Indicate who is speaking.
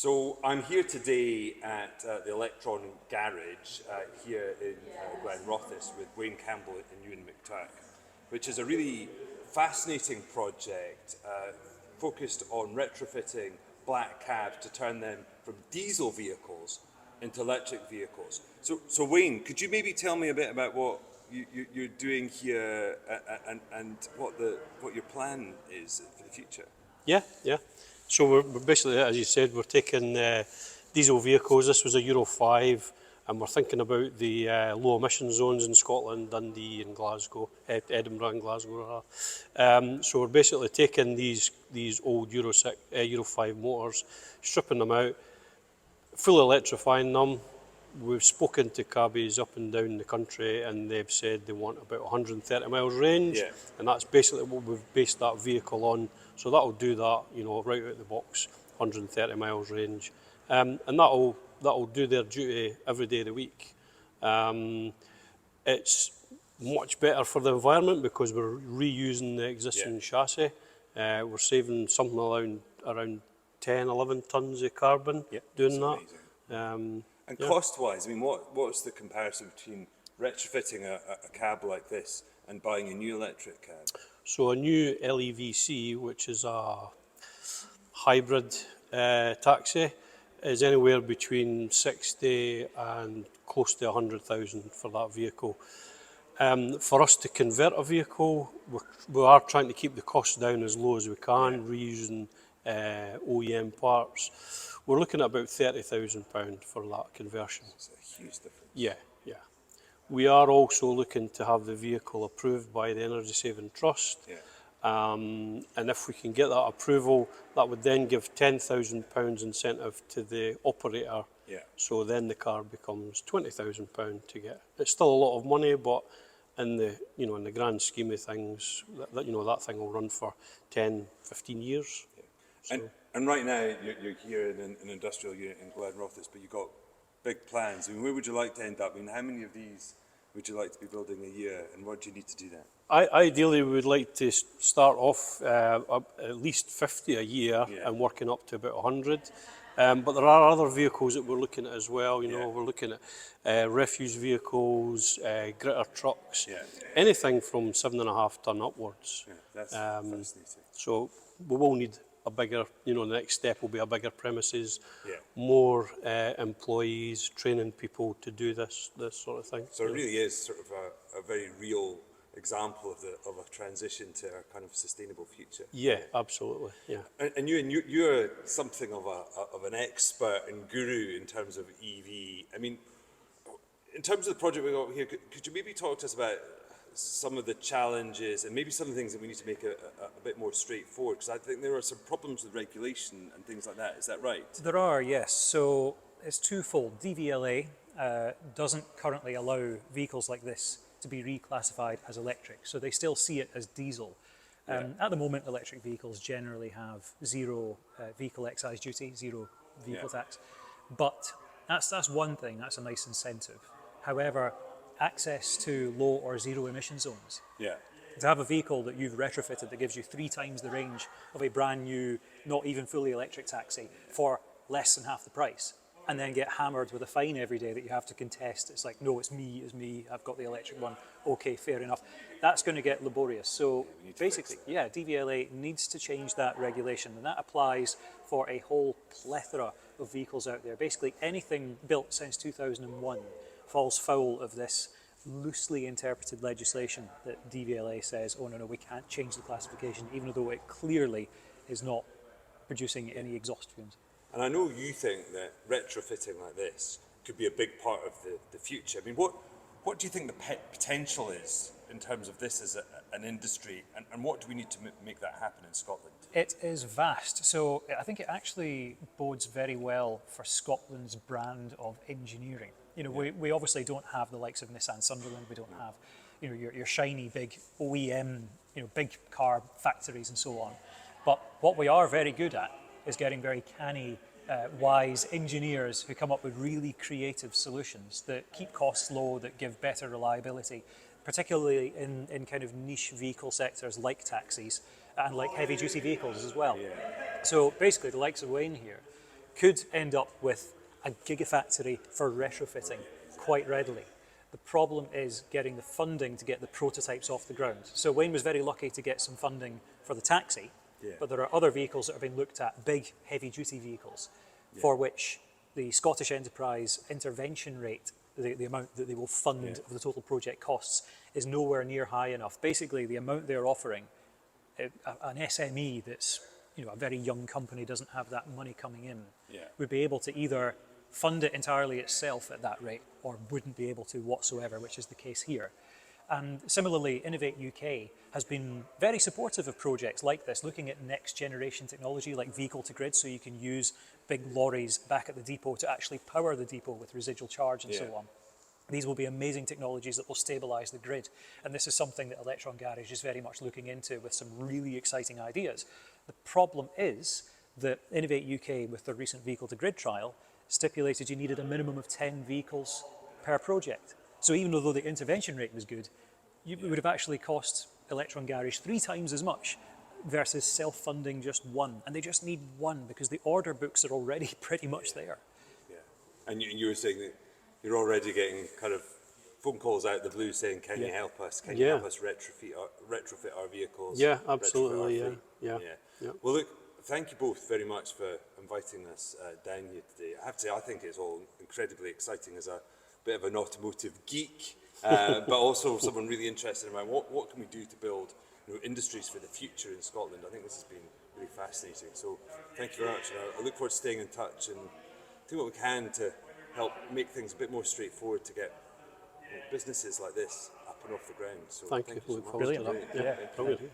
Speaker 1: So I'm here today at the Electron Garage here in Glenrothes with Wayne Campbell and Euan McTurk, which is a really fascinating project focused on retrofitting black cabs to turn them from diesel vehicles into electric vehicles. So Wayne, could you maybe tell me a bit about what you're doing here and what your plan is for the future?
Speaker 2: Yeah. So we're basically, as you said, we're taking diesel vehicles. This was a Euro 5, and we're thinking about the low emission zones in Scotland, Dundee and Glasgow, Edinburgh and Glasgow. So we're basically taking these old Euro 5 motors, stripping them out, fully electrifying them. We've spoken to cabbies up and down the country, and they've said they want about 130 miles range, and that's basically what we've based that vehicle on. So that'll do that, right out of the box, 130 miles range, and that'll do their duty every day of the week. It's much better for the environment because we're reusing the existing chassis. We're saving something around 10, 11 tons of carbon doing that.
Speaker 1: And cost-wise, I mean, what's the comparison between retrofitting a cab like this and buying a new electric cab?
Speaker 2: So a new LEVC, which is a hybrid taxi, is anywhere between 60 and close to 100,000 for that vehicle. For us to convert a vehicle, we are trying to keep the costs down as low as we can, reusing OEM parts. We're looking at about £30,000 for that conversion.
Speaker 1: That's a huge difference.
Speaker 2: Yeah. We are also looking to have the vehicle approved by the Energy Saving Trust. And if we can get that approval, that would then give £10,000 incentive to the operator. So then the car becomes £20,000 to get. It's still a lot of money, but in the grand scheme of things, that thing will run for 10, 15 years.
Speaker 1: So. And right now you're here in an industrial unit in Glenrothes, but you've got big plans. I mean, where would you like to end up? I mean, how many of these would you like to be building a year, and what do you need to do that?
Speaker 2: Ideally, we would like to start off at least 50 a year and working up to about 100. But there are other vehicles that we're looking at as well. We're looking at refuse vehicles, gritter trucks, anything from 7.5 ton upwards.
Speaker 1: That's fascinating.
Speaker 2: So we will need a bigger, the next step will be a bigger premises, more employees, training people to do this sort of thing.
Speaker 1: So it really is sort of a very real example of a transition to a kind of sustainable future.
Speaker 2: Yeah, absolutely. Yeah.
Speaker 1: And you're something of an expert and guru in terms of EV. I mean, in terms of the project we got here, could you maybe talk to us about some of the challenges and maybe some of the things that we need to make a bit more straightforward? Because I think there are some problems with regulation and things like that. Is that right?
Speaker 3: There are, yes. So it's twofold. DVLA doesn't currently allow vehicles like this to be reclassified as electric. So they still see it as diesel. At the moment, electric vehicles generally have zero vehicle excise duty, zero vehicle tax. But that's one thing, that's a nice incentive. However, access to low or zero emission zones. To have a vehicle that you've retrofitted that gives you 3 times the range of a brand new, not even fully electric taxi for less than half the price, and then get hammered with a fine every day that you have to contest. It's like, no, it's me, I've got the electric one. Okay, fair enough. That's going to get laborious. So basically, DVLA needs to change that regulation, and that applies for a whole plethora of vehicles out there. Basically, anything built since 2001 falls foul of this loosely interpreted legislation that DVLA says, oh no, we can't change the classification, even though it clearly is not producing any exhaust fumes.
Speaker 1: And I know you think that retrofitting like this could be a big part of the future. I mean, what do you think the potential is in terms of this as an industry, and what do we need to make that happen in Scotland?
Speaker 3: It is vast. So I think it actually bodes very well for Scotland's brand of engineering. We obviously don't have the likes of Nissan Sunderland. We don't have, your shiny big OEM, big car factories and so on. But what we are very good at is getting very canny, wise engineers who come up with really creative solutions that keep costs low, that give better reliability, particularly in kind of niche vehicle sectors like taxis and like heavy duty vehicles as well. So basically the likes of Wayne here could end up with a gigafactory for retrofitting quite readily. The problem is getting the funding to get the prototypes off the ground. So Wayne was very lucky to get some funding for the taxi, but there are other vehicles that have been looked at, big, heavy-duty vehicles, for which the Scottish enterprise intervention rate, the amount that they will fund of the total project costs, is nowhere near high enough. Basically, the amount they're offering, an SME that's a very young company doesn't have that money coming in, would be able to either fund it entirely itself at that rate or wouldn't be able to whatsoever, which is the case here. And similarly, Innovate UK has been very supportive of projects like this, looking at next generation technology like vehicle to grid, so you can use big lorries back at the depot to actually power the depot with residual charge and so on. These will be amazing technologies that will stabilise the grid. And this is something that Electron Garage is very much looking into with some really exciting ideas. The problem is that Innovate UK, with their recent vehicle to grid trial, stipulated you needed a minimum of 10 vehicles per project. So even though the intervention rate was good, it would have actually cost Electron Garage 3 times as much versus self-funding just one. And they just need one because the order books are already pretty much there.
Speaker 1: Yeah, and you were saying that you're already getting kind of phone calls out of the blue saying, can you help us? Can you help us retrofit our vehicles?
Speaker 2: Yeah, absolutely, yeah.
Speaker 1: Well, look, thank you both very much for inviting us down here today. I have to say, I think it's all incredibly exciting as a bit of an automotive geek, but also someone really interested in what can we do to build industries for the future in Scotland. I think this has been really fascinating. So thank you very much. And I look forward to staying in touch and doing what we can to help make things a bit more straightforward to get businesses like this up and off the ground. So
Speaker 2: Thank you.
Speaker 1: so much.
Speaker 3: Brilliant.
Speaker 1: Brilliant.
Speaker 3: Yeah.
Speaker 2: Brilliant.